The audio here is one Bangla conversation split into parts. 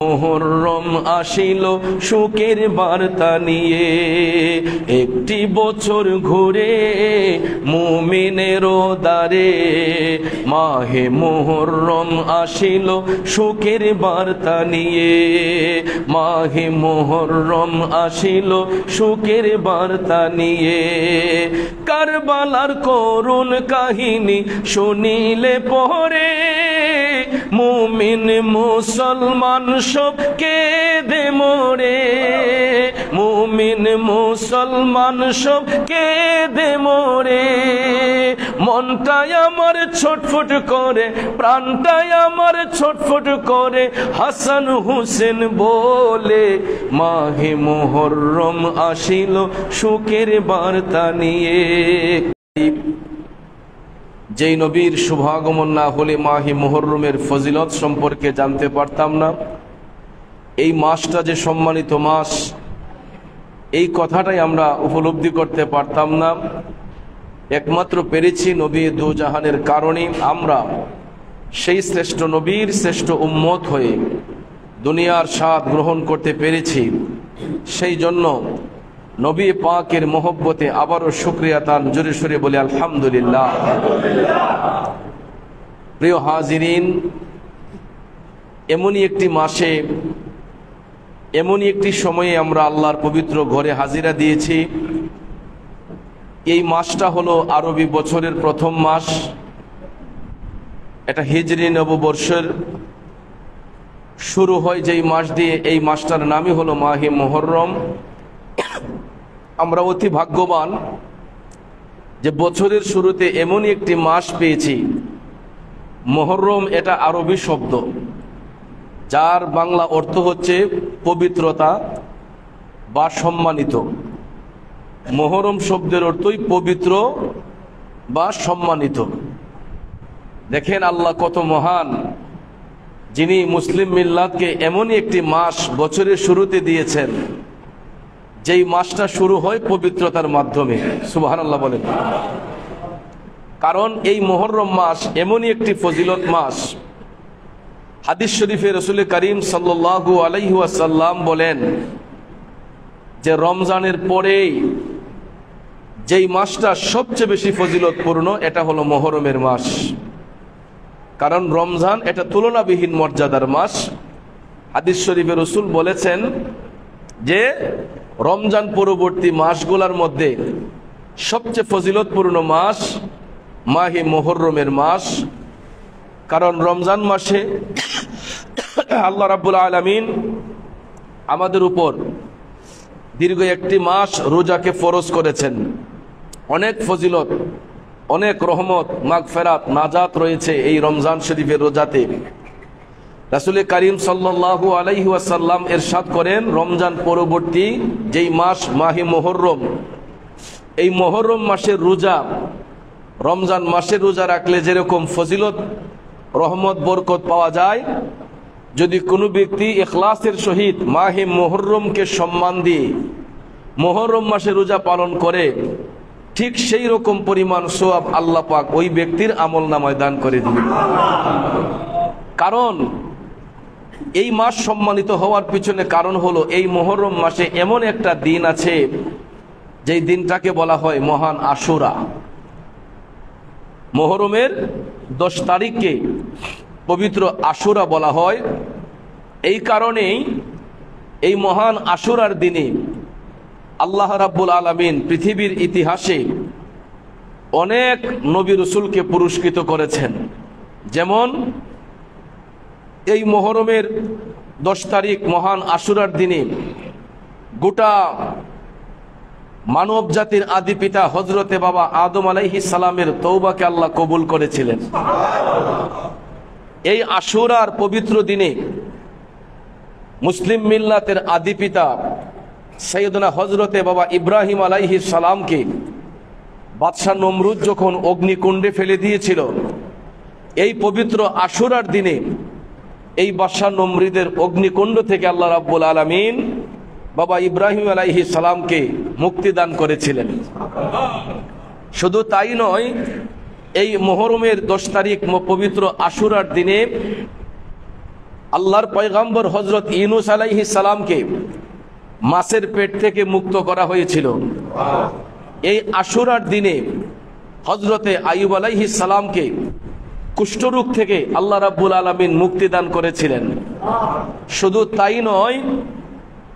মুহররম আসিল সুখের বার্তা নিয়ে, একটি বছর ঘুরে মুমিনের দ্বারে। মাহে মুহররম আসিল সুখের বার্তা নিয়ে, মাহে মুহররম আসিল সুখের বার্তা নিয়ে। কারবালার করুণ কাহিনী শুনিলে পরে, মুমিন মুসলমান সব কেঁদে মরে, মুমিন মুসলমান সব কেঁদে মরে। মনটাই আমার ছটফট করে, প্রাণটাই আমার ছটফট করে, হাসান হুসেন বলে। মাহে মুহররম আসিল সুখের বার্তা নিয়ে। যেই নবীর শুভাগমন না হলে মাহে মুহররমের ফজিলত সম্পর্কে জানতে পারতাম না। এই মাসটা যে সম্মানিত মাস, এই কথাটাই আমরা উপলব্ধি করতে পারতাম না। একমাত্র পেরেছি নবী দু জাহানের কারণে আমরা সেই শ্রেষ্ঠ নবীর শ্রেষ্ঠ উম্মত হয়ে দুনিয়ার স্বাদ গ্রহণ করতে পেরেছি। সেই জন্য নবী পাকের মহব্বতে আবারও শুকরিয়া তান জোরে সোরে বলে আলহামদুলিল্লাহ। প্রিয় হাজিরিন, এমনই একটি মাসে, এমনই একটি সময়ে আমরা আল্লাহর পবিত্র ঘরে হাজিরা দিয়েছি। এই মাসটা হলো আরবি বছরের প্রথম মাস। এটা হিজরি নববর্ষের শুরু হয় যেই মাস দিয়ে, এই মাসটার নামই হলো মাহে মুহররম। আমরা অতি ভাগ্যবান যে বছরের শুরুতে এমনই একটি মাস পেয়েছি। মুহররম এটা আরবি শব্দ, যার বাংলা অর্থ হচ্ছে পবিত্রতা বা সম্মানিত। মুহররম শব্দের অর্থই পবিত্র বা সম্মানিত। দেখেন আল্লাহ কত মহান, যিনি মুসলিম মিল্লাতকে এমনই একটি মাস বছরের শুরুতে দিয়েছেন যেই মাসটা শুরু হয় পবিত্রতার মাধ্যমে। সুবহানাল্লাহ বলেন। কারণ এই মুহররম মাস এমনই একটি ফজিলত মাস। হাদিস শরীফে রাসূল করিম সাল্লাল্লাহু আলাইহি ওয়াসাল্লাম বলেন যে রমজানের পরেই যেই মাসটা সবচেয়ে বেশি ফজিলতপূর্ণ এটা হলো মুহররমের মাস। কারণ রমজান এটা তুলনাবিহীন মর্যাদার মাস। হাদিস শরীফে রাসূল বলেছেন যে রমজান পরবর্তী মাসগুলোর মধ্যে সবচেয়ে ফজিলতপূর্ণ মাস মাহে মুহররমের মাস। কারণ রমজান মাসে আল্লাহ রাব্বুল আলামিন আমাদের উপর দীর্ঘ একটি মাস রোজাকে ফরজ করেছেন। অনেক ফজিলত, অনেক রহমত, মাগফিরাত, নাজাত রয়েছে এই রমজান শরীফের রোজাতে। রাসূল করিম সাল্লাল্লাহু আলাইহি ওয়াসাল্লাম ইরশাদ করেন, রমজান পরবর্তী যেই মাস মাহে মুহররম, এই মুহররম মাসের রোজা, রমজান মাসের রোজা রাখলে যেরকম ফজিলত, রহমত, বরকত পাওয়া যায়, যদি কোনো ব্যক্তি ইখলাসের সহিত মাহে মুহররমকে সম্মান দিয়ে মুহররম মাসে রোজা পালন করে, ঠিক সেই রকম পরিমাণ সওয়াব আল্লাহ পাক ওই ব্যক্তির আমলনামায় দান করে দিবেন। কারণ এই মাস সম্মানিত হওয়ার পিছনে কারণ হলো এই মুহররম মাসে এমন একটা দিন আছে যেই দিনটাকে বলা হয় মহান আশুরা। মুহররমের 10 তারিখকে পবিত্র আশুরা বলা হয়। এই কারণেই এই মহান আশুরার দিনে আল্লাহ রাব্বুল আলামিন পৃথিবীর ইতিহাসে অনেক নবী রাসূলকে পুরস্কৃত করেছেন। যেমন এই মুহররমের 10 তারিখ মহান আশুরার দিনে গোটা মানব জাতির আদি পিতা হযরতে বাবা আদম আলাইহিস সালামের তওবাকে আল্লাহ কবুল করেছিলেন। এই আশুরার পবিত্র দিনে মুসলিম মিল্লাতের আদি পিতা সাইয়েদনা হযরতে বাবা ইব্রাহিম আলাইহিস সালামকে বাদশাহ নমরুদ যখন অগ্নিকুণ্ডে ফেলে দিয়েছিল, এই পবিত্র আশুরার দিনে এই বাদশাহ নমরুদের অগ্নিকুণ্ড থেকে আল্লাহ রাব্বুল আলামিন বাবা ইব্রাহিম আলাইহিস সালামকে মুক্তি দান করেছিলেন। শুধু তাই নয়, এই মুহররমের 10 তারিখ পবিত্র আশুরার দিনে আল্লাহর পয়গম্বর হযরত ইউনূস আলাইহিস সালামকে মাছের পেট থেকে মুক্ত করা হয়েছিল। এই আশুরার দিনে হযরতে আইয়ুব আলাইহিস সালামকে কুষ্ঠরোগ থেকে আল্লাহ রাব্বুল আলামিন মুক্তি দান করেছিলেন। শুধু তাই নয়,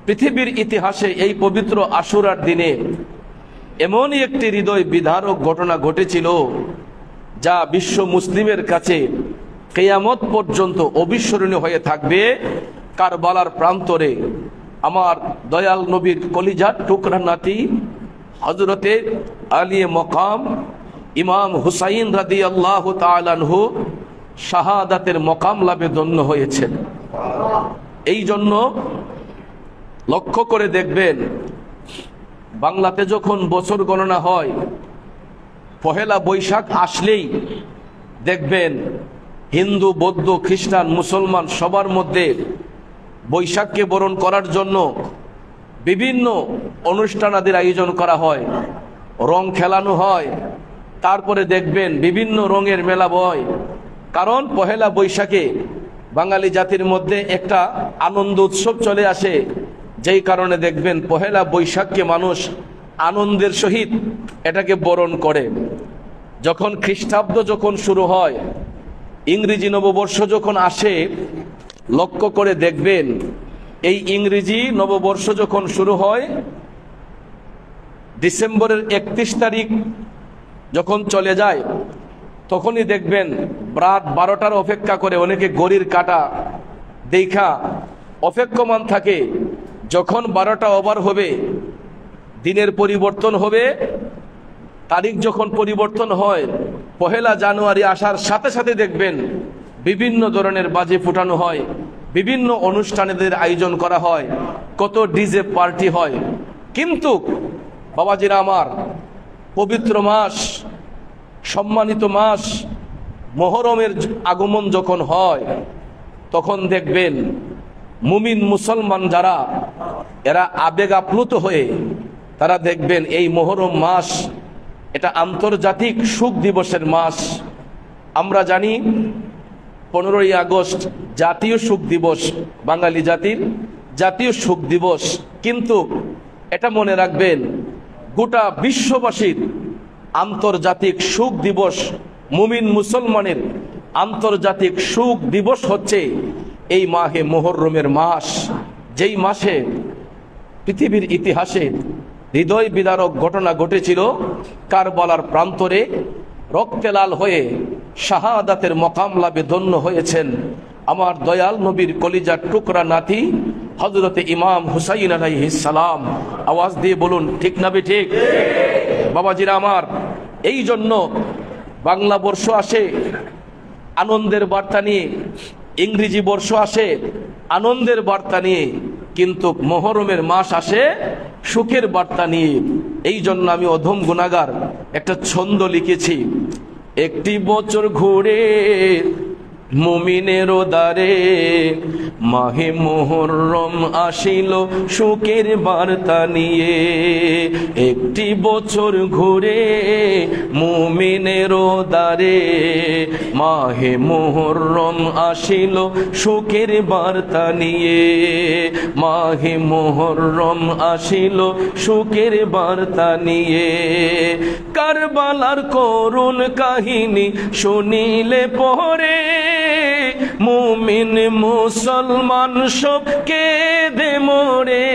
পৃথিবীর ইতিহাসে এই পবিত্র আশুরার দিনে এমনই একটি হৃদয় বিদারক ঘটনা ঘটেছিল যা বিশ্ব মুসলিমের কাছে কিয়ামত পর্যন্ত অবিস্মরণীয় হয়ে থাকবে। কারবালার প্রান্তরে আমার দয়াল নবীর কলিজার টুকরা নাতি হযরতে আলী মকাম ইমাম হুসাইন রাদিয়াল্লাহু তাআলা আনহু শাহাদাতের মকাম লাভে ধন্য হয়েছেন। এই জন্য লক্ষ্য করে দেখবেন, বাংলাতে যখন বছর গণনা হয়, পহেলা বৈশাখ আসলেই দেখবেন হিন্দু, বৌদ্ধ, খ্রিস্টান, মুসলমান সবার মধ্যে বৈশাখকে বরণ করার জন্য বিভিন্ন অনুষ্ঠানাদির আয়োজন করা হয়, রং খেলানো হয়, তারপরে দেখবেন বিভিন্ন রঙের মেলা বয়। কারণ পহেলা বৈশাখে বাঙালি জাতির মধ্যে একটা আনন্দ উৎসব চলে আসে, যেই কারণে দেখবেন পহেলা বৈশাখকে মানুষ আনন্দের সহিত এটাকে বরণ করে। যখন খ্রিস্টাব্দ যখন শুরু হয়, ইংরেজি নববর্ষ যখন আসে, লক্ষ্য করে দেখবেন এই ইংরেজি নববর্ষ যখন শুরু হয় ডিসেম্বরের 31 তারিখ যখন চলে যায়, তখনই দেখবেন রাত 12টার অপেক্ষা করে অনেকে ঘড়ির কাঁটা দেখা অপেক্ষমান থাকে। যখন 12টা ওভার হবে, দিনের পরিবর্তন হবে, তারিখ যখন পরিবর্তন হয়, পহেলা জানুয়ারি আসার সাথে সাথে দেখবেন বিভিন্ন ধরনের বাজি ফুটানো হয়, বিভিন্ন অনুষ্ঠানের আয়োজন করা হয়, কত ডিজে পার্টি হয়। কিন্তু বাবাজিরা আমার, পবিত্র মাস, সম্মানিত মাস মুহররমের আগমন যখন হয়, তখন দেখবেন মুমিন মুসলমান যারা এরা আবেগ আপ্লুত হয়ে তারা দেখবেন এই মুহররম মাস এটা আন্তর্জাতিক শোক দিবসের মাস। আমরা জানি 15ই আগস্ট জাতীয় শোক দিবস, বাঙালি জাতির জাতীয় শোক দিবস। কিন্তু এটা মনে রাখবেন, গোটা বিশ্ববাসীর আন্তর্জাতিক শোক দিবস, মুমিন মুসলমানের আন্তর্জাতিক শোক দিবস হচ্ছে এই মাহে মুহররমের মাস, যেই মাসে পৃথিবীর ইতিহাসে হৃদয় বিদারক ঘটনা ঘটেছিল। কারবালার প্রান্তরে রক্তে লাল হয়ে শাহাদাতের মকাম লাভে ধন্য হয়েছেন আমার দয়াল নবীর কলিজার টুকরা নাতি হযরতে ইমাম হুসাইন আলাইহিস সালাম। আওয়াজ দিয়ে বলুন ঠিক না বেঠিক? বাবাজিরা আমার, এই জন্য বাংলা বর্ষ আসে আনন্দের বার্তা নিয়ে, ইংরেজি বর্ষ আসে আনন্দের বার্তা নিয়ে, কিন্তু মুহররমের মাস আসে সুখের বার্তা নিয়ে। এই জন্য আমি অধম গুনাহগার একটা ছন্দ লিখেছি। একটি বছর ঘুরে মুমিনের দ্বারে মাহে মুহররম আসিল সুখের বার্তা নিয়ে। একটি বছর ঘুরে মুমিনের দ্বারে মাহে মুহররম আসিল সুখের বার্তা নিয়ে। মাহে মুহররম আসিল সুখের বার্তা নিয়ে। কারবালার করুণ কাহিনী শুনিলে পরে মুমিন মুসলমান সব কেঁদে মরে।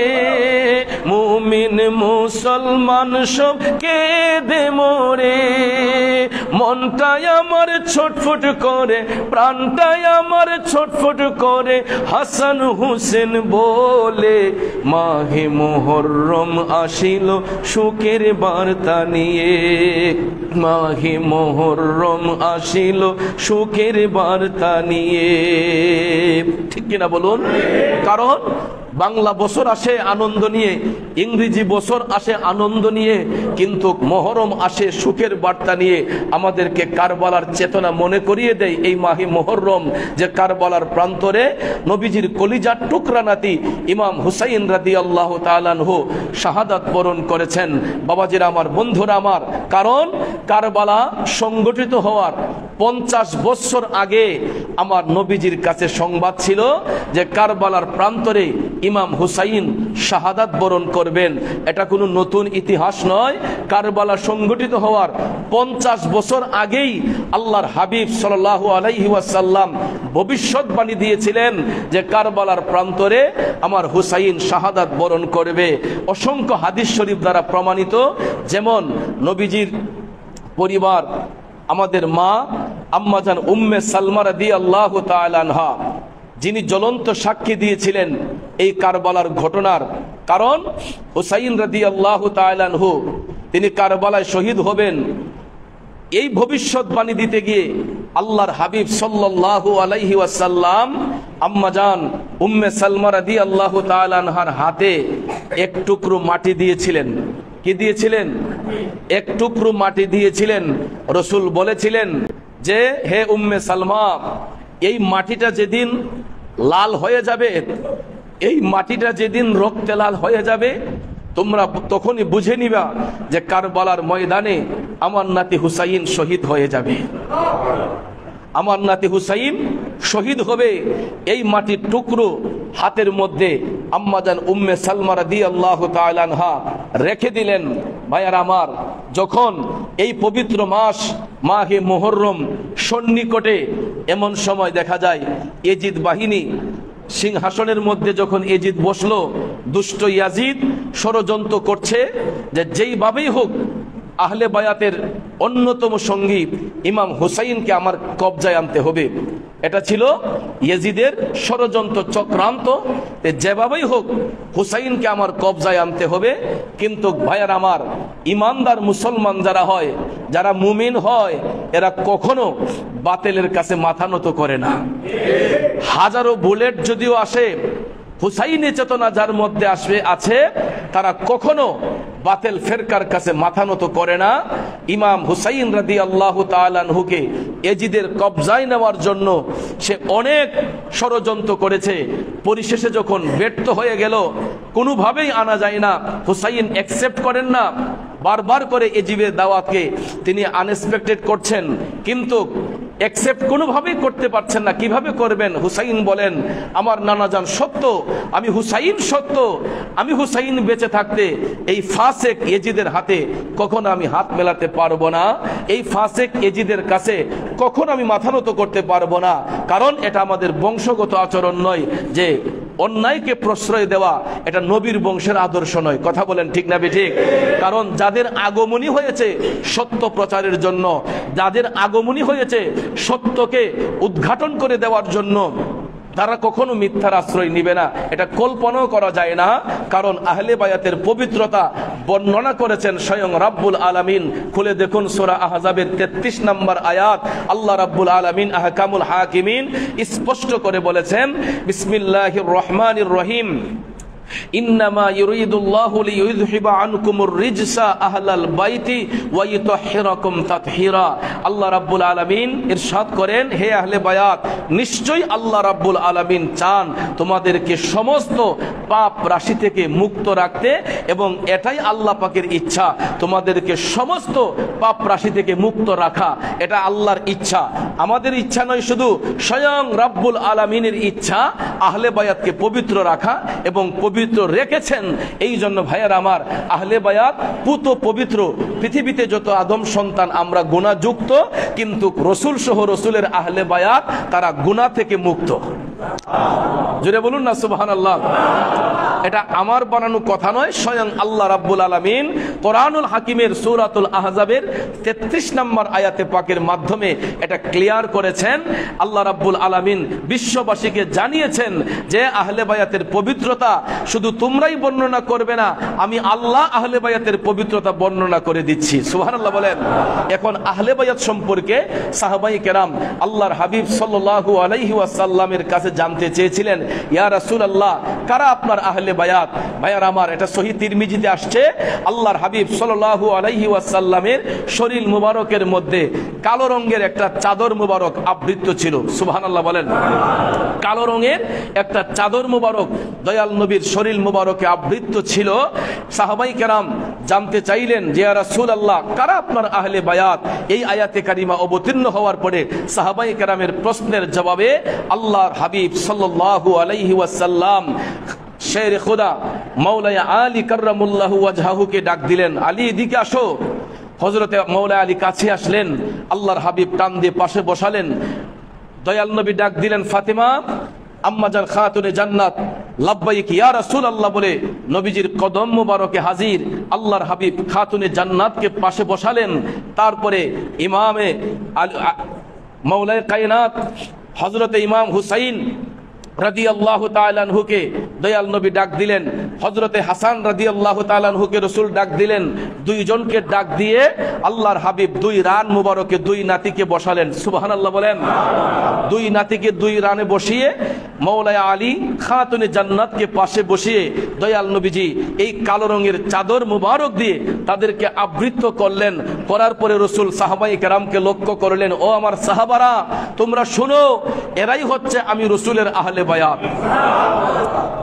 মুমিন মুসলমান সব কেঁদে মরে। মনটাই আমার ছটফট করে, প্রাণটাই আমার ছটফট করে, হাসান হুসেন বলে মাহে মুহররম আসিল সুখের বার্তা নিয়ে। মাহে মুহররম আসিল সুখের বার্তা নিয়ে। ঠিক কিনা বলুন? কারণ বাংলা বছর আসে আনন্দ নিয়ে, ইংরেজি বছর আসে আনন্দ নিয়ে, কিন্তু মুহররম আসে সুখের বার্তা নিয়ে। আমাদেরকে কারবালার চেতনা মনে করিয়ে দেয় এই মাহে মুহররম, যে কারবালার প্রান্তরে নবীজির কলিজার টুকরা নাতি ইমাম হুসাইন রাদিয়াল্লাহু তাআলা আনহু শাহাদাত বরণ করেছেন। বাবাজিরা আমার, বন্ধুরা আমার, কারণ কারবালা সংগঠিত হওয়ার 50 বছর আগে আমার নবীজির কাছে সংবাদ ছিল যে কারবালার প্রান্তরে ইমাম হুসাইন শাহাদাত বরণ করবেন। এটা কোনো নতুন ইতিহাস নয়। কারবালা সংগঠিত হওয়ার 50 বছর আগেই আল্লাহর হাবিব সাল্লাল্লাহু আলাইহি ওয়াসাল্লাম ভবিষ্যৎবাণী দিয়েছিলেন যে কারবালার প্রান্তরে আমার হুসাইন শাহাদাত বরণ করবে। অসংখ্য হাদিস শরীফ দ্বারা প্রমাণিত, যেমন নবীজির পরিবার আমাদের মা আম্মাজান উম্মে সালমা রাদিয়াল্লাহু তাআলা আনহা, যিনি জ্বলন্ত সাক্ষী দিয়েছিলেন এই কারবালার ঘটনার। কারণ হুসাইন রাদিয়াল্লাহু তাআলা আনহু তিনি কারবালায় শহীদ হবেন, এই ভবিষ্যৎবাণী দিতে গিয়ে আল্লাহর হাবিব সাল্লাল্লাহু আলাইহি ওয়াসাল্লাম আম্মাজান উম্মে সালমা রাদিয়াল্লাহু তাআলা আনহার হাতে এক টুকরো মাটি দিয়েছিলেন। কি দিয়েছিলেন? এক টুকরো মাটি দিয়েছিলেন। রাসূল বলেছিলেন যে হে উম্মে সালমা, এই মাটিটা যেদিন লাল হয়ে যাবে, এই মাটিটা যেদিন রক্তে লাল হয়ে যাবে, তোমরা তখনই বুঝে নিবা যে কারবালার ময়দানে আমার নাতি হুসাইন শহীদ হয়ে যাবে, আমার নাতি হুসাইন শহীদ হবে। এই মাটির টুকরো হাতের মধ্যে আম্মাজান উম্মে সালমা রাদিয়াল্লাহু তাআলা আনহা রেখে দিলেন। ভাইয়ার আমার, যখন এই পবিত্র মাস মাহে মুহররম সন্নিকটে, এমন সময় দেখা যায় ইয়াজিদ বাহিনী সিংহাসনের মধ্যে যখন ইয়াজিদ বসলো, দুষ্ট ইয়াজিদ ষড়যন্ত্র করছে যে যেইভাবেই হোক আহলে বায়াতের অন্যতম সঙ্গী ইমাম হুসাইনকে আমার কবজায় আনতে হবে। এটা ছিল ইয়াজিদের ষড়যন্ত্র চক্রান্ত, যেভাবেই হোক হুসাইনকে আমার কবজায় আনতে হবে। কিন্তু ভাইয়ার আমার, ইমানদার মুসলমান যারা হয়, যারা মুমিন হয়, এরা কখনো বাতিলের কাছে মাথা নত করে না। হাজারো বুলেট যদিও আসে, হুসাইনি চেতনা যার মধ্যে আছে, তারা কখনো বাতিল ফেরকার কাছে মাথা নত করে না। ইমাম হুসাইন রাদিয়াল্লাহু তাআলা আনহুকে ইয়াজিদের কবজায় নেওয়ার জন্য সে অনেক ষড়যন্ত্র করেছে। পরিশেষে যখন ব্যর্থ হয়ে গেল, কোনোভাবেই আনা যায় না, হুসাইন অ্যাকসেপ্ট করেন না, বারবার করে ইয়াজিদের দাওয়াতকে তিনি আনএক্সপেক্টেড করছেন, কিন্তু অ্যাকসেপ্ট কোনোভাবেই করতে পারছেন না। কিভাবে করবেন? হুসাইন বলেন, আমার নানাজান সত্য, আমি হুসাইন সত্য, আমি হুসাইন বেঁচে থাকতে এই ফাসেক ইয়াজিদের হাতে কখনো আমি হাত মেলাতে পারবো না, এই ফাসেক ইয়াজিদের কাছে কখনো আমি মাথা নত করতে পারবো না। কারণ এটা আমাদের বংশগত আচরণ নয় যে অন্যায়কে প্রশ্রয় দেওয়া, এটা নবীর বংশের আদর্শ নয়। কথা বলেন ঠিক না ঠিক? কারণ যাদের আগমনী হয়েছে সত্য প্রচারের জন্য, যাদের আগমনী হয়েছে সত্যকে উদ্ঘাটন করে দেওয়ার জন্য, তারা কখনো মিথ্যার আশ্রয় নিবে না, এটা কল্পনাও করা যায় না। কারণ আহলে বায়াতের পবিত্রতা বর্ণনা করেছেন স্বয়ং রাব্বুল আলামিন। খুলে দেখুন সূরা আহজাবের 33 নম্বর আয়াত, আল্লাহ রাব্বুল আলামিন আহকামুল হাকিমিন স্পষ্ট করে বলেছেন, বিসমিল্লাহির রহমানির রহিম, ইন্নামা ইউরিদুল্লাহু লিইয়ুযহিবা আনকুমুর রিজসা আহলাল বাইতি ওয়া ইউতাহহিরাকুম তাতহীরা। আল্লাহ রাব্বুল আলামিন ইরশাদ করেন, হে আহলে বায়াত, নিশ্চয়ই আল্লাহ রাব্বুল আলামিন চান তোমাদেরকে সমস্ত পাপ রাশি থেকে মুক্ত রাখতে, এবং এটাই আল্লাহ পাকের ইচ্ছা, তোমাদেরকে সমস্ত পাপ রাশি থেকে মুক্ত রাখা। এটা আল্লাহর ইচ্ছা, আমাদের ইচ্ছা নয়, শুধু স্বয়ং রাব্বুল আলামিনের ইচ্ছা আহলে বায়াতকে পবিত্র রাখা, এবং পবিত্র রেখেছেন। এই জন্য ভাইয়ার আমার, আহলে বায়াত পুত পবিত্র। পৃথিবীতে যত আদম সন্তান আমরা গুনাহযুক্ত, কিন্তু রসুল সহ রসুলের আহলে বায়াত তারা গুনাহ থেকে মুক্ত। জোরে বলুন না সুবহানাল্লাহ। এটা আমার বানানো কথা নয়, স্বয়ং আল্লাহ রাব্বুল আলামিন কোরআনুল হাকিমের সূরাতুল আহজাবের 33 নম্বর আয়াতে পাকের মাধ্যমে এটা ক্লিয়ার করেছেন। আল্লাহ রাব্বুল আলামিন বিশ্ববাসীকে জানিয়েছেন যে আহলে বায়াতের পবিত্রতা শুধু তোমরাই বর্ণনা করবে না, আমি আল্লাহ আহলে বায়াতের পবিত্রতা বর্ণনা করে দিচ্ছি। সুবহানাল্লাহ বলেন। এখন আহলে বায়াত সম্পর্কে সাহাবায়ে কেরাম আল্লাহর হাবিব সাল্লাল্লাহু আলাইহি ওয়াসাল্লামের কাছে জানতে চেয়েছিলেন, ইয়া রাসূলুল্লাহ, কারা আপনার আহলে বায়াত। ভাইয়ার আমার, এটা সহিহ তিরমিজিতে আসছে, আল্লাহর হাবিব সাল্লাল্লাহু আলাইহি ওয়াসাল্লামের শরীর মুবারকের মধ্যে কালো রঙের একটা চাদর মুবারক আবৃত ছিল। সুবহানাল্লাহ বলেন। কালো রঙের একটা চাদর মুবারক দয়াল নবীর শরীর মুবারকে আবৃত ছিল। সাহাবাই কেরাম জানতে চাইলেন যে ইয়া রাসূলুল্লাহ, কারা আপনার আহলে বায়াত? এই আয়াতে কারিমা অবতীর্ণ হওয়ার পরে সাহাবাই কেরামের প্রশ্নের জবাবে আল্লাহর হাবিব সাল্লাল্লাহু আলাইহি ওয়াসাল্লাম শের খুদা মাওলানা আলী কাররামুল্লাহু ওয়াজহাহুকে ডাক দিলেন, আলী এদিকে আসো। হযরতে মাওলানা আলী কাছে আসলেন, আল্লাহর হাবিব টান দিয়ে পাশে বসালেন। দয়াল নবী ডাক দিলেন, ফাতেমা আম্মাজান খাতুনে জান্নাত, লাব্বাইক ইয়া রাসূলুল্লাহ বলে নবীজির কদম মুবারকে হাজির। আল্লাহর হাবিব খাতুনে জান্নাতকে পাশে বসালেন। তারপরে ইমামে মাওলায়ে কায়নাত হযরতে ইমাম হুসাইন রাদিয়াল্লাহু তাআলা আনহুকে দয়াল নবী ডাক দিলেন। হযরতে হাসান রাদিয়াল্লাহু তাআলা আনহুকে রাসূল ডাক দিলেন। দুইজনকে ডাক দিয়ে আল্লাহর হাবিব দুই রান মুবারকে দুই নাতিকে বসালেন। সুবহানাল্লাহ বলেন। দুই নাতিকে দুই রানে বসিয়ে মাওলানা আলী খাতুনে জান্নাতকে পাশে বসিয়ে দয়াল নবীজি এই কালো রঙের চাদর মুবারক দিয়ে তাদেরকে আবৃত করলেন। করার পরে রাসূল সাহাবায়ে কেরামকে লক্ষ্য করলেন, ও আমার সাহাবারা, তোমরা শোনো, এরাই হচ্ছে আমি রাসূলের আহলে বায়াত,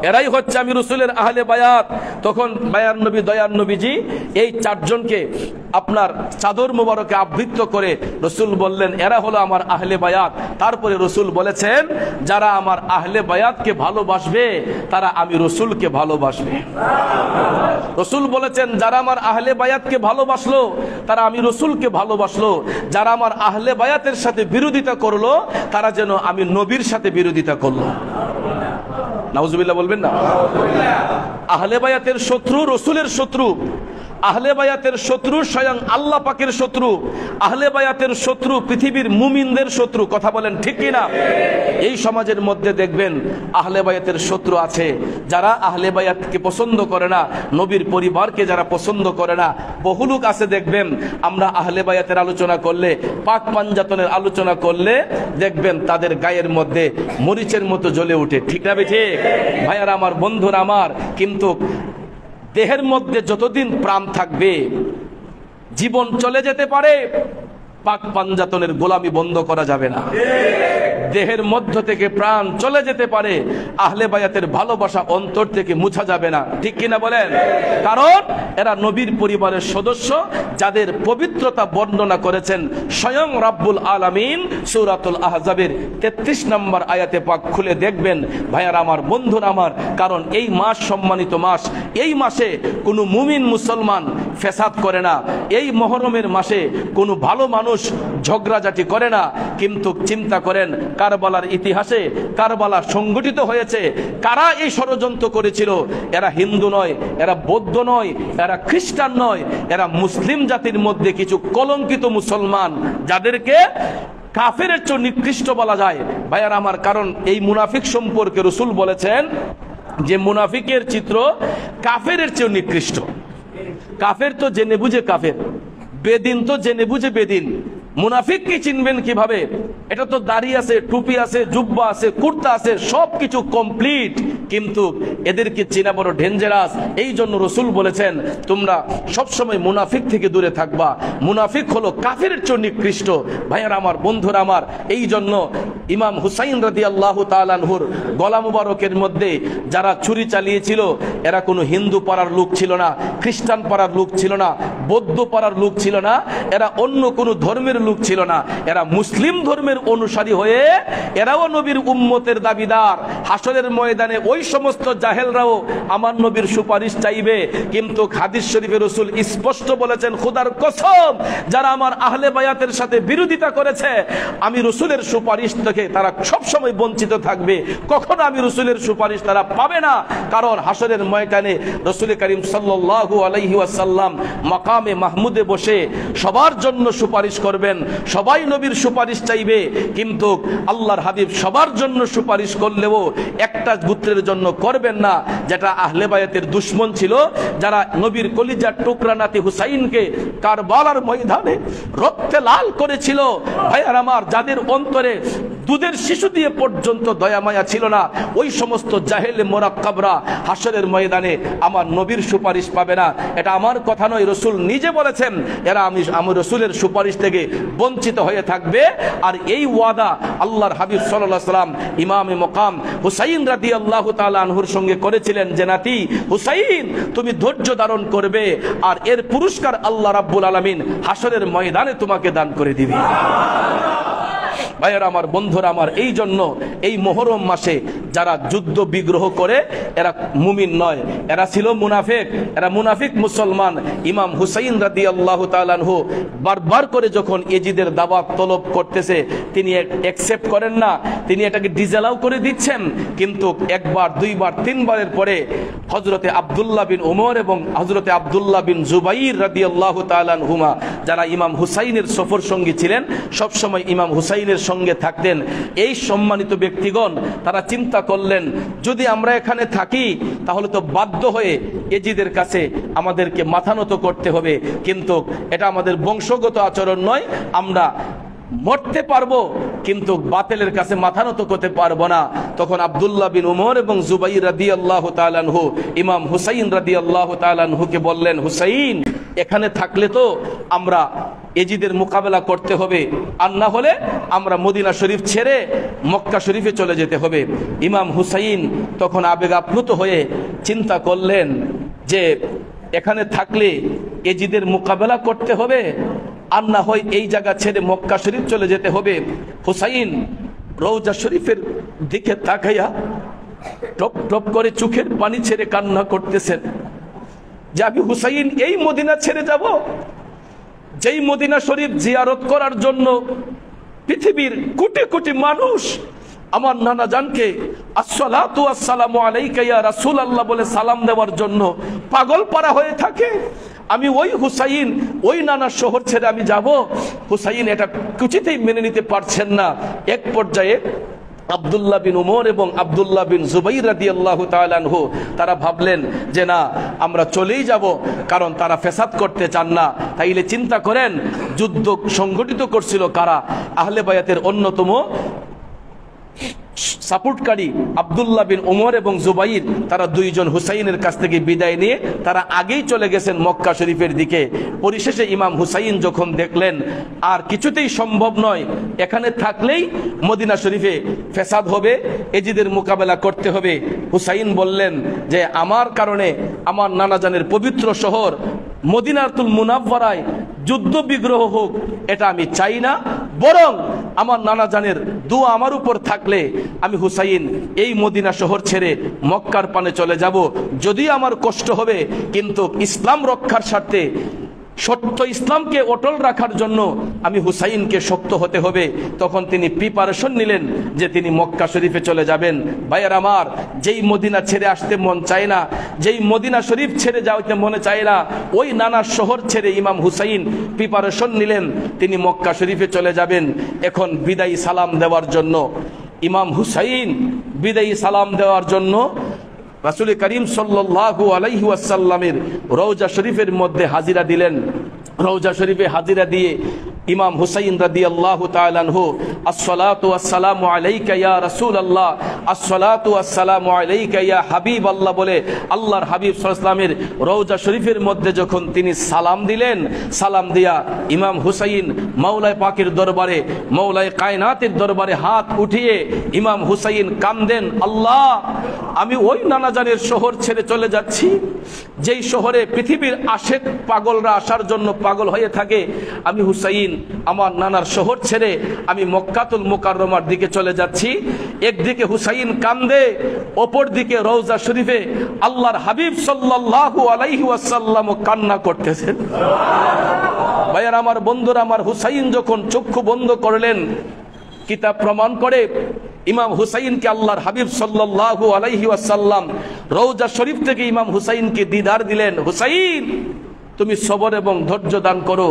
এরাই হচ্ছে আমি রাসূলের আহলে বায়াত। তখন বায়ার নবী দয়ার নবীজি এই চারজনকে আপনার চাদর মুবারকে আবৃত করে রাসূল বললেন, এরা হলো আমার আহলে বায়াত। তারপরে রাসূল বলেছেন, যারা আমার আহলে বায়াতকে ভালোবাসবে তারা আমি রাসূলকে ভালোবাসবে। রাসূল বলেছেন, যারা আমার আহলে বায়াতকে ভালোবাসলো তারা আমি রাসূলকে ভালোবাসলো। যারা আমার আহলে বায়াতের সাথে বিরোধিতা করলো তারা যেন আমি নবীর সাথে বিরোধিতা করলো। নাউজুবিল্লাহ বলবেন না? আহলে বায়াতের শত্রু রাসূলের শত্রু, আহলে বায়াতের শত্রু স্বয়ং আল্লাহ পাকের শত্রু, আহলে বায়াতের শত্রু পৃথিবীর মুমিনদের শত্রু। কথা বলেন ঠিক কি না? এই সমাজের মধ্যে দেখবেন আহলে বায়াতের শত্রু আছে, যারা আহলে বায়াতকে পছন্দ করে না, নবীর পরিবারকে যারা পছন্দ করে না। বহু লোক আছে দেখবেন, আমরা আহলে বায়াতের আলোচনা করলে, পাক পাঞ্জাতনের আলোচনা করলে দেখবেন তাদের গায়ের মধ্যে মরিচের মতো জ্বলে ওঠে। ঠিক না ঠিক? ভাইয়ারা আমার, বন্ধুরা আমার, কিন্তু দেহের মধ্যে যতদিন প্রাণ থাকবে জীবন চলে যেতে পারে, পাক পাঞ্জাতনের গোলামি বন্ধ করা যাবে না। দেহের মধ্য থেকে প্রাণ চলে যেতে পারে, আহলে বায়াতের ভালোবাসা অন্তর থেকে মুছা যাবে না। ঠিক কিনা বলেন? কারণ এরা নবীর পরিবারের সদস্য, যাদের পবিত্রতা বর্ণনা করেছেন স্বয়ং রাব্বুল আলামিন সূরাতুল আহজাবের 33 নম্বর আয়াতে পাক খুলে দেখবেন। ভাইয়ারা আমার, বন্ধুরা আমার, কারণ এই মাস সম্মানিত মাস, এই মাসে কোনো মুমিন মুসলমান ফেসাদ করে না। এই মুহররমের মাসে কোনো ভালো মানুষ ঝগড়াঝাটি করে না। কিন্তু চিন্তা করেন, কারবালার ইতিহাসে কারবালা সংগঠিত হয়েছে, কারা এই ষড়যন্ত্র করেছিল? এরা হিন্দু নয়, এরা বৌদ্ধ নয়, এরা খ্রিস্টান নয়, এরা মুসলিম জাতির মধ্যে কিছু কলঙ্কিত মুসলমান, যাদেরকে কাফেরের চেয়ে নিকৃষ্ট বলা যায়। ভাইয়ার আমার, কারণ এই মুনাফিক সম্পর্কে রাসূল বলেছেন যে মুনাফিকের চিত্র কাফেরের চেয়ে নিকৃষ্ট। কাফের তো জেনে বুঝে কাফের, বেদিন তো জেনে বুঝে বেদিন। মুনাফিক কি চিনবেন কিভাবে? এটা তো দাড়ি আছে, টুপি আছে, জুব্বা আছে, কুর্তা আছে, সবকিছু কমপ্লিট, কিন্তু এদেরকে চেনা বড় ডেঞ্জারাস। এই জন্য রাসূল বলেছেন, তোমরা সবসময় মুনাফিক থেকে দূরে থাকবা। মুনাফিক হলো কাফেরের চেয়ে নিকৃষ্ট। ভাইয়ারা আমার, বন্ধুরা আমার, এই জন্য ইমাম হুসাইন রাদিয়াল্লাহু তাআলা আনহুর গলা মুবারকের মধ্যে যারা ছুরি চালিয়েছিল, এরা কোনো হিন্দু পাড়ার লোক ছিল না, খ্রিস্টান পাড়ার লোক ছিল না, বৌদ্ধ পাড়ার লোক ছিল না, এরা অন্য কোনো ধর্মের লোক ছিল না, এরা মুসলিম ধর্মের অনুসারী হয়ে এরাও নবীর উম্মতের দাবিদার। হাসরের ময়দানে ওই সমস্ত জাহেলরাও আমার নবীর সুপারিশ চাইবে। কিন্তু হাদিস শরীফে রাসূল স্পষ্ট বলেছেন, খোদার কসম, যারা আমার আহলে বায়াতের সাথে বিরোধিতা করেছে, আমি রাসূলের সুপারিশ থেকে তারা সব সময় বঞ্চিত থাকবে। কখনো আমি রাসূলের সুপারিশ তারা পাবে না। কারণ হাসরের ময়দানে রাসূল করিম সাল্লাল্লাহু আলাইহি ওয়াসাল্লাম মাকামে মাহমুদে বসে সবার জন্য সুপারিশ করবেন, সবাই নবীর সুপারিশ চাইবে। কিন্তু আল্লাহর হাবিব সবার জন্য সুপারিশ করলেও একটা গোত্রের জন্য করবেন না, যেটা আহলে বায়াতের দুশমন ছিল, যারা নবীর কলিজার টুকরা নাতি হুসাইনকে কারবালার ময়দানে রক্তে লাল করেছিল। ভাইয়ার আমার, যাদের অন্তরে দুধের শিশু দিয়ে পর্যন্ত দয়া মায়া ছিল না, ওই সমস্ত জাহেলে মোরাক্কাবরা হাসরের ময়দানে আমার নবীর সুপারিশ পাবে না। এটা আমার কথা নয়, রাসূল নিজে বলেছেন এরা আমি রাসূলের সুপারিশ থেকে বঞ্চিত হয়ে থাকবে। আর এই ওয়াদা আল্লাহর হাবিব সাল্লাল্লাহু আলাইহি ওয়াসাল্লাম ইমামে মুকাম হুসাইন রাদিয়াল্লাহু তাআলা আনহুর সঙ্গে করেছিলেন যে নাতি হুসাইন তুমি ধৈর্য ধারণ করবে, আর এর পুরস্কার আল্লাহ রাব্বুল আলামিন হাসরের ময়দানে তোমাকে দান করে দিবে। ভাইয়েরা আমার, বন্ধুরা আমার, এই জন্য এই মুহররম মাসে যারা যুদ্ধ বিগ্রহ করে এরা মুমিন নয়, এরা ছিল মুনাফিক, এরা মুনাফিক মুসলমান। ইমাম হুসাইন রাদিয়াল্লাহু তাআলা আনহু বারবার করে যখন এজিদের দাওয়াত তলব করতেছে তিনি অ্যাকসেপ্ট করেন না, তিনি এটাকে ডিজালাও করে দিচ্ছেন। কিন্তু একবার, দুইবার, তিনবারের পরে হযরতে আব্দুল্লাহ বিন ওমর এবং হযরতে আব্দুল্লাহ বিন জুবাইর রাদিয়াল্লাহু তাআলা আনহুমা, যারা ইমাম হুসাইনের সফর সঙ্গী ছিলেন, সব সময় ইমাম হুসাইনের সঙ্গে থাকতেন, এই সম্মানিত ব্যক্তিগণ তারা চিন্তা করলেন যদি আমরা এখানে থাকি তাহলে তো বাধ্য হয়ে এজিদের কাছে আমাদেরকে মাথা নত করতে হবে, কিন্তু এটা আমাদের বংশগত আচরণ নয়, আমরা মরতে পারবো কিন্তু বাতিলের কাছে মাথা নত করতে পারবো না। তখন আব্দুল্লাহ বিন উমর এবং জুবাইর রাদিয়াল্লাহু তাআলা আনহু ইমাম হুসাইন রাদিয়াল্লাহু তাআলা আনহুকে বললেন, হুসাইন এখানে থাকলে তো আমরা এজিদের মোকাবেলা করতে হবে, আর না হলে আমরা মদিনা শরীফ ছেড়ে মক্কা শরীফে চলে যেতে হবে। ইমাম হুসাইন তখন আবেগ আপ্লুত হয়ে চিন্তা করলেন যে এখানে থাকলে এজিদের মোকাবেলা করতে হবে, আর না হয় এই জায়গা ছেড়ে মক্কা শরীফ চলে যেতে হবে। হুসাইন রওজা শরীফের দিকে তাকাইয়া টপ টপ করে চোখের পানি ছেড়ে কান্না করতেছেন যে আমি হুসাইন এই মদিনা ছেড়ে যাব যেই মদিনা শরীফ জিয়ারত করার জন্য পৃথিবীর কোটি কোটি মানুষ আমার নানা জানকে আসসালাতু আসসালামু আলাইকা ইয়া রাসূলুল্লাহ বলে সালাম দেওয়ার জন্য পাগল পারা হয়ে থাকে। আমি ওই হুসাইন ওই নানার শহর ছেড়ে আমি যাব? হুসাইন এটা কিছুতেই মেনে নিতে পারছেন না। এক পর্যায়ে আব্দুল্লাহ বিন উমর এবং আব্দুল্লাহ বিন জুবাইর রাদিয়াল্লাহু তাআলা আনহু তারা ভাবলেন যে না, আমরা চলেই যাব, কারণ তারা ফেসাদ করতে চান না। তাইলে চিন্তা করেন যুদ্ধ সংগঠিত করছিল কারা? আহলে বায়াতের অন্যতম সাপোর্টকারী আব্দুল্লাহ বিন উমর এবং জুবাইর, তারা দুইজন হুসাইনের কাছ থেকে বিদায় নিয়ে তারা আগেই চলে গেছেন মক্কা শরীফের দিকে। পরিশেষে ইমাম হুসাইন যখন দেখলেন আর কিছুতেই সম্ভব নয়, এখানে থাকলেই মদিনা শরীফে ফেসাদ হবে, এজিদের মোকাবেলা করতে হবে, হুসাইন বললেন যে আমার কারণে আমার নানাজানের পবিত্র শহর মদিনাতুল মুনাওয়ারায় যুদ্ধ বিগ্রহ হোক এটা আমি চাই না, বরং আমার নানাজানের দোয়া আমার উপর থাকলে আমি হুসাইন এই মদিনা শহর ছেড়ে মক্কার পানে চলে যাব। যদি আমার কষ্ট হবে, কিন্তু ইসলাম রক্ষার স্বার্থে, সত্য ইসলামকে অটল রাখার জন্য আমি হুসাইনকে শক্ত হতে হবে। তখন তিনি প্রিপারেশন নিলেন যে তিনি মক্কা শরীফে চলে যাবেন। ভাইয়ের আমার, যেই মদিনা ছেড়ে আসতে মন চায় না, যেই মদিনা শরীফ ছেড়ে যাওয়াতে মনে চায় না, ওই নানা শহর ছেড়ে ইমাম হুসাইন প্রিপারেশন নিলেন তিনি মক্কা শরীফে চলে যাবেন। এখন বিদায়ী সালাম দেওয়ার জন্য ইমাম হুসাইন বিদায়ী সালাম দেওয়ার জন্য রাসূল করিম সাল্লাল্লাহু আলাইহি ওয়াসাল্লামের রওজা শরীফের মধ্যে হাজিরা দিলেন। রওজা শরীফে হাজিরা দিয়ে ইমাম হুসাইন রাদিয়াল্লাহু তাআলা আনহু আসসালাতু ওয়াসসালামু আলাইকা ইয়া রাসূলুল্লাহ, আসসালাতু ওয়াসসালামু আলাইকা ইয়া হাবিবাল্লাহ বলে আল্লাহর হাবিব সাল্লাল্লাহু আলাইহি ওয়াসাল্লামের রওজা শরীফের মধ্যে যখন তিনি সালাম দিলেন, সালাম দিয়া ইমাম হুসাইন মাওলায়ে পাকের দরবারে, মাওলায়ে কায়নাতের দরবারে হাত উঠিয়ে ইমাম হুসাইন কান্দেন, আল্লাহ আমি ওই নানাজানের শহর ছেড়ে চলে যাচ্ছি যেই শহরে পৃথিবীর আশেক পাগলরা আসার জন্য পাগল হয়ে থাকে। আমি হুসাইন আমার নানার শহর ছেড়ে আমি মক্কাতুল মুকাররমার দিকে চলে যাচ্ছি। একদিকে হুসাইন কান্দে, অপর দিকে রওজা শরীফে আল্লাহর হাবিব সাল্লাল্লাহু আলাইহি ওয়াসাল্লাম কান্না করতেছেন। ভাইয়ার আমার, বন্ধুরা আমার, হুসাইন যখন চক্ষু বন্ধ করলেন, কিতাব প্রমাণ করে ইমাম হুসাইনকে আল্লাহর হাবিব সাল্লাল্লাহু আলাইহি ওয়াসাল্লাম রওজা শরীফ থেকে ইমাম হুসাইনকে দিদার দিলেন। হুসাইন তুমি সবর এবং ধৈর্য দান করো।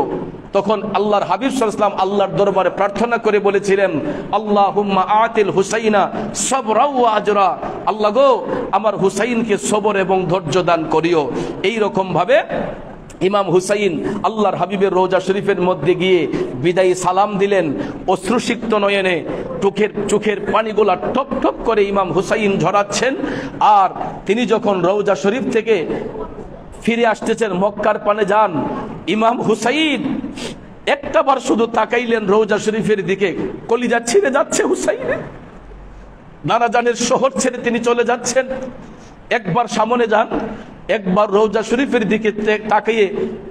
তখন আল্লাহর হাবিব সাল্লাল্লাহু আলাইহি ওয়াসাল্লাম আল্লাহর দরবারে প্রার্থনা করে বলেছিলেন, আল্লাহুম্মা আতিল হুসাইনা সাবরা ওয়া আজরা, আল্লাহ গো আমার হুসাইনকে সবর এবং ধৈর্য দান করিও। এই রকম ভাবে ইমাম হুসাইন আল্লাহর হাবিবের রওজা শরীফের মধ্যে গিয়ে বিদায়ী সালাম দিলেন। অশ্রুসিক্ত নয়নে চোখের পানিগুলা টপ টপ করে ইমাম হুসাইন ঝরাচ্ছেন। আর তিনি যখন রওজা শরীফ থেকে ফিরে আসতেছেন, মক্কার পানে যান, ইমাম হুসাইন একটাবার শুধু তাকাইলেন রওজা শরীফের দিকে, কলিজা ছিঁড়ে যাচ্ছে হুসাইনের। নানা জানের শহর ছেড়ে তিনি চলে যাচ্ছেন। একবার সামনে যান, একবার রওজা শরীফের দিকে তাকিয়ে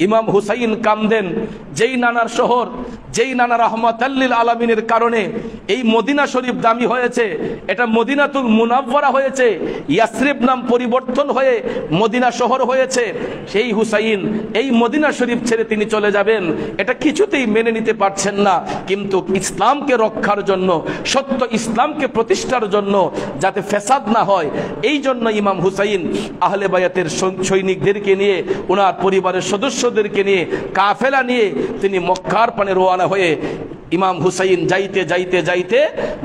ইমাম হুসাইন কান্দেন। যেই নানার শহর, যেই নানা রাহমাতাল লিল আলামিনের কারণে এই মদিনা শরীফ দামি হয়েছে, এটা মদিনাতুল মুনাওয়ারা হয়েছে, ইয়াসরিব নাম পরিবর্তন হয়ে মদিনা শহর হয়েছে, সেই হুসাইন এই মদিনা শরীফ ছেড়ে তিনি চলে যাবেন, এটা কিছুতেই মেনে নিতে পারছেন না। কিন্তু ইসলামকে রক্ষার জন্য, সত্য ইসলামকে প্রতিষ্ঠার জন্য, যাতে ফেসাদ না হয়, এই জন্য ইমাম হুসাইন আহলে বায়াতের সৈনিকদেরকে নিয়ে, ওনার পরিবারের সদস্যদেরকে নিয়ে, কাফেলা নিয়ে তিনি মক্কার পানে রওনা হয়ে ইমাম হুসাইন যাইতে যাইতে যাইতে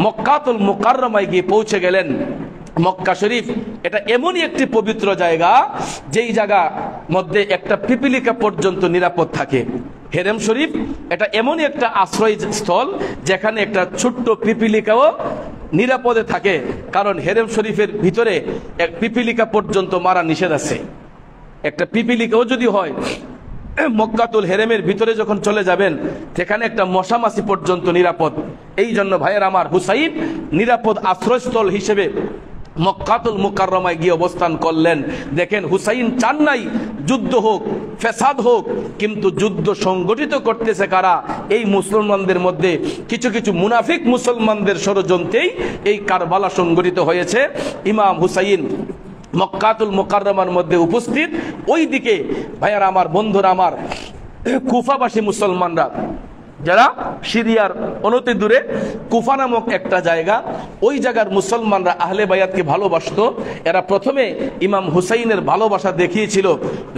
মক্কাতুল মুকাররমায় গিয়ে পৌঁছে গেলেন। মক্কা শরীফ এটা এমনই একটি পবিত্র জায়গা, যেই জায়গা মধ্যে একটা পিপিলিকা পর্যন্ত নিরাপদ থাকে। হেরেম শরীফ এটা এমনই একটা আশ্রয় স্থল, যেখানে একটা ছোট্ট পিপিলিকাও নিরাপদে থাকে। কারণ হেরেম শরীফের ভিতরে এক পিপিলিকা পর্যন্ত মারা নিষেধ আছে। একটা পিপিলিকাও যদি হয়, মক্কাতুল হেরেমের ভিতরে যখন চলে যাবেন, সেখানে একটা মশামাছি পর্যন্ত নিরাপদ। এই জন্য ভাইয়ের আমার, হুসাইন নিরাপদ আশ্রয়স্থল হিসেবে মক্কাতুল মুকাররমায় গিয়ে অবস্থান করলেন। দেখেন, হুসাইন চান নাই যুদ্ধ হোক, ফেসাদ হোক, কিন্তু যুদ্ধ সংগঠিত করতেছে কারা? এই মুসলমানদের মধ্যে কিছু কিছু মুনাফিক মুসলমানদের ষড়যন্ত্রেই এই কারবালা সংগঠিত হয়েছে। ইমাম হুসাইন মক্কাতুল মুকাররমার মধ্যে উপস্থিত। ওই দিকে ভাইয়ারা আমার, বন্ধুরা আমার, কুফাবাসী মুসলমানরা, যারা সিরিয়ার অনতি দূরে কুফা নামক একটা জায়গা, ওই জায়গার মুসলমানরা আহলে বায়াতকে ভালোবাসতো। এরা প্রথমে ইমাম হুসাইনের ভালোবাসা দেখিয়েছিল।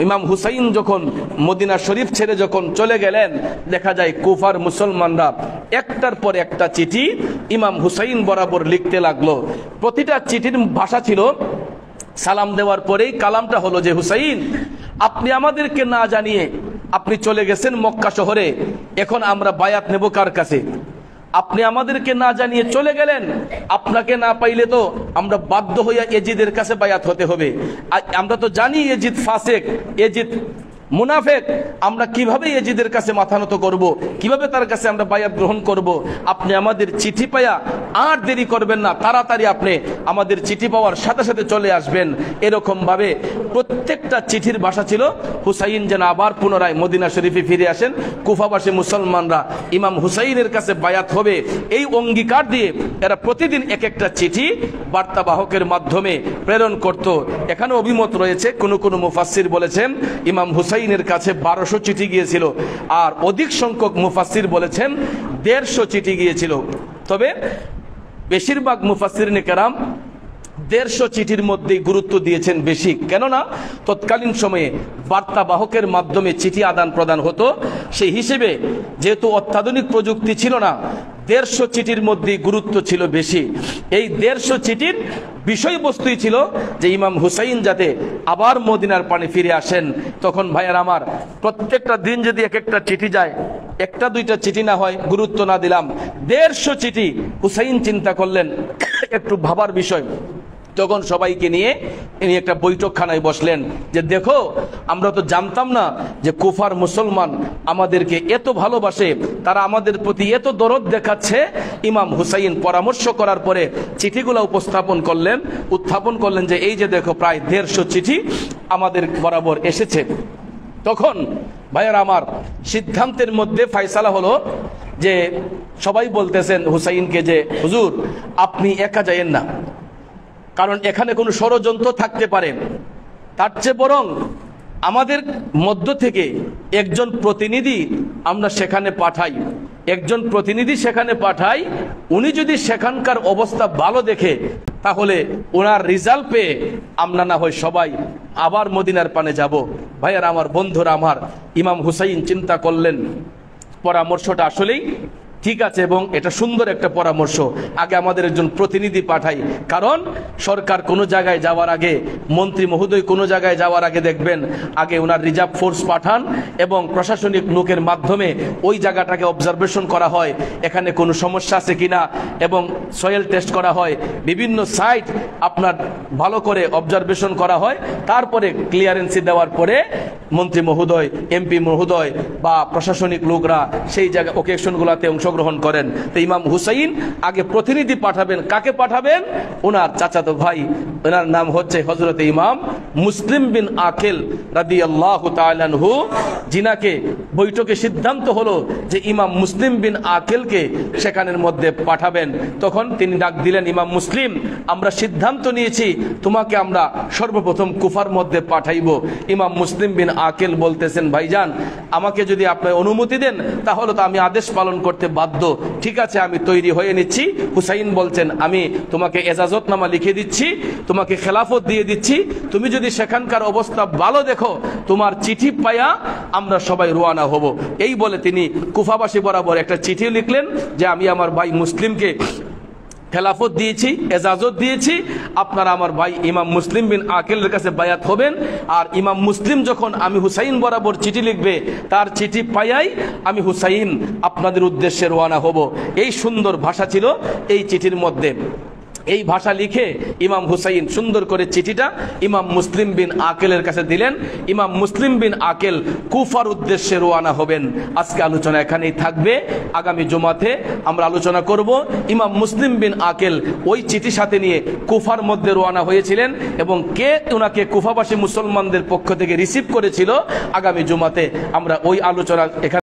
ইমাম হুসাইন যখন মদিনা শরীফ ছেড়ে যখন চলে গেলেন, দেখা যায় কুফার মুসলমানরা একটার পর একটা চিঠি ইমাম হুসাইন বরাবর লিখতে লাগলো। প্রতিটা চিঠির ভাষা ছিল, সালাম দেওয়ার পরেই কালামটা হলো যে, হুসাইন আপনি আমাদেরকে না জানিয়ে আপনি চলে গেছেন মক্কা শহরে, এখন আমরা বায়াত নেব কার কাছে? আপনি আমাদেরকে না জানিয়ে চলে গেলেন, আপনাকে না পাইলে তো আমরা বাধ্য হইয়া এজিদের কাছে বায়াত হতে হবে। আমরা তো জানি এজিদ ফাসেক, এজিদ মুনাফেক, আমরা কিভাবে এজিদের কাছে মাথা নত করব, কিভাবে তার কাছে আমরা বায়াত গ্রহণ করব? আপনি আমাদের চিঠি পায়া আর দেরি করবেন না, তাড়াতাড়ি আপনি আমাদের চিঠি পাওয়ার সাথে সাথে চলে আসবেন। এরকম ভাবে প্রত্যেকটা চিঠির ভাষা ছিল হুসাইন যেন আবার পুনরায় মদিনা শরীফে ফিরে আসেন। কুফাবাসী মুসলমানরা ইমাম হুসাইনের কাছে বায়াত হবে এই অঙ্গীকার দিয়ে এরা প্রতিদিন এক একটা চিঠি বার্তাবাহকের মাধ্যমে প্রেরণ করত। এখানে অভিমত রয়েছে, কোনো মুফাসসির বলেছেন ইমাম হুসাইনের কাছে 1200 চিঠি গিয়েছিল, আর অধিক সংখ্যক মুফাসসির বলেছেন 150 চিঠি গিয়েছিল। তবে বেশিরভাগ মুফাসসিরিনে কেরাম 150 চিঠির মধ্যেই গুরুত্ব দিয়েছেন বেশি, কেননা তৎকালীন সময়ে বার্তাবাহকের মাধ্যমে চিঠি আদান প্রদান হতো। সেই হিসেবে যেহেতু অত্যাধুনিক প্রযুক্তি ছিল না, 150 চিঠির মধ্যেই গুরুত্ব ছিল বেশি। এই 150 চিঠির বিষয়বস্তুই ছিল যে ইমাম হুসাইন যাতে আবার মদিনার পানে ফিরে আসেন। তখন ভাইয়ার আমার, প্রত্যেকটা দিন যদি এক একটা চিঠি যায়, একটা দুইটা চিঠি না হয়, গুরুত্ব না দিলাম, 150 চিঠি। হুসাইন চিন্তা করলেন একটু ভাবার বিষয়। তখন সবাইকে নিয়ে ইনি একটা বৈঠকখানায় বসলেন যে, দেখো আমরা তো জানতাম না যে কুফার মুসলমান আমাদেরকে এত ভালোবাসে, তারা আমাদের প্রতি এত দরদ দেখাচ্ছে। ইমাম হুসাইন পরামর্শ করার পরে চিঠিগুলো উত্থাপন করলেন যে, এই যে দেখো প্রায় 150 চিঠি আমাদের বরাবর এসেছে। তখন ভাইয়ের আমার, সিদ্ধান্তের মধ্যে ফায়সালা হলো যে সবাই বলতেছেন হুসাইনকে যে, হুজুর আপনি একা যায়েন না, কারণ এখানে কোনো ষড়যন্ত্র থাকতে পারে, তার চেয়ে বরং আমাদের মধ্য থেকে একজন প্রতিনিধি আমরা সেখানে পাঠাই। উনি যদি সেখানকার অবস্থা ভালো দেখে, তাহলে ওনার রেজাল্ট পেয়ে আমরা না হয় সবাই আবার মদিনার পানে যাব। ভাইয়ার আমার, বন্ধুরা আমার, ইমাম হুসাইন চিন্তা করলেন পরামর্শটা আসলেই ঠিক আছে এবং এটা সুন্দর একটা পরামর্শ। আগে আমাদের একজন প্রতিনিধি পাঠাই, কারণ সরকার কোনো জায়গায় যাওয়ার আগে, মন্ত্রী মহোদয় কোনো জায়গায় যাওয়ার আগে দেখবেন আগে ওনার রিজার্ভ ফোর্স পাঠান এবং প্রশাসনিক লোকের মাধ্যমে ওই জায়গাটাকে অবজারভেশন করা হয়, এখানে কোনো সমস্যা আছে কিনা, এবং সয়েল টেস্ট করা হয়, বিভিন্ন সাইট আপনার ভালো করে অবজারভেশন করা হয়। তারপরে ক্লিয়ারেন্সি দেওয়ার পরে মন্ত্রী মহোদয়, এমপি মহোদয় বা প্রশাসনিক লোকরা সেই জায়গা ওকেশনগুলোতে অংশগ্রহণ করেন। তো ইমাম হুসাইন আগে প্রতিনিধি পাঠাবেন। কাকে পাঠাবেন? ওনার চাচাতো ভাই, ওনার নাম হচ্ছে হযরত ইমাম মুসলিম বিন আকিল রাদিয়াল্লাহু তাআলা আনহু, যিনাকে বৈঠকে সিদ্ধান্ত হলো যে ইমাম মুসলিম বিন আকিলকে সেখানের মধ্যে পাঠাবেন। তখন তিনি ডাক দিলেন, ইমাম মুসলিম, আমরা সিদ্ধান্ত নিয়েছি তোমাকে আমরা সর্বপ্রথম কুফার মধ্যে পাঠাইব। ইমাম মুসলিম বিন আকিল বলতেছেন, ভাইজান আমাকে যদি আপনি অনুমতি দেন তাহলে তো আমি আদেশ পালন করতে বাধ্য। ঠিক আছে, আমি তৈরি হয়ে নিচ্ছি। হুসাইন বলছেন, আমি তোমাকে এজাজতনামা লিখে দিচ্ছি, তোমাকে খেলাফত দিয়ে দিচ্ছি, তুমি যদি সেখানকার অবস্থা ভালো দেখো তোমার চিঠি পাইয়া আমরা সবাই রওনা হব। এই বলে তিনি কুফাবাসী বরাবর একটা চিঠি লিখলেন যে আমি আমার ভাই মুসলিমকে খেলাফত দিয়েছি, এজাজত দিয়েছি, আপনারা আমার ভাই ইমাম মুসলিম বিন আকিলের কাছে বায়াত হবেন। আর ইমাম মুসলিম যখন আমি হুসাইন বরাবর চিঠি লিখবে, তার চিঠি পাইয়াই আমি হুসাইন আপনাদের উদ্দেশ্যে রওনা হব। এই সুন্দর ভাষা ছিল এই চিঠির মধ্যে। এই ভাষা লিখে ইমাম হুসাইন সুন্দর করে চিঠিটা ইমাম মুসলিম বিন আকিলের কাছে দিলেন। ইমাম মুসলিম বিন আকিল কুফার উদ্দেশ্যে রওনা হবেন। আজকে আলোচনা এখানেই থাকবে, আগামী জুমাতে আমরা আলোচনা করব ইমাম মুসলিম বিন আকিল ওই চিঠি সাথে নিয়ে কুফার মধ্যে রওনা হয়েছিলেন এবং কে ওনাকে কুফাবাসী মুসলমানদের পক্ষ থেকে রিসিভ করেছিল। আগামী জুমাতে আমরা ওই আলোচনা এখানে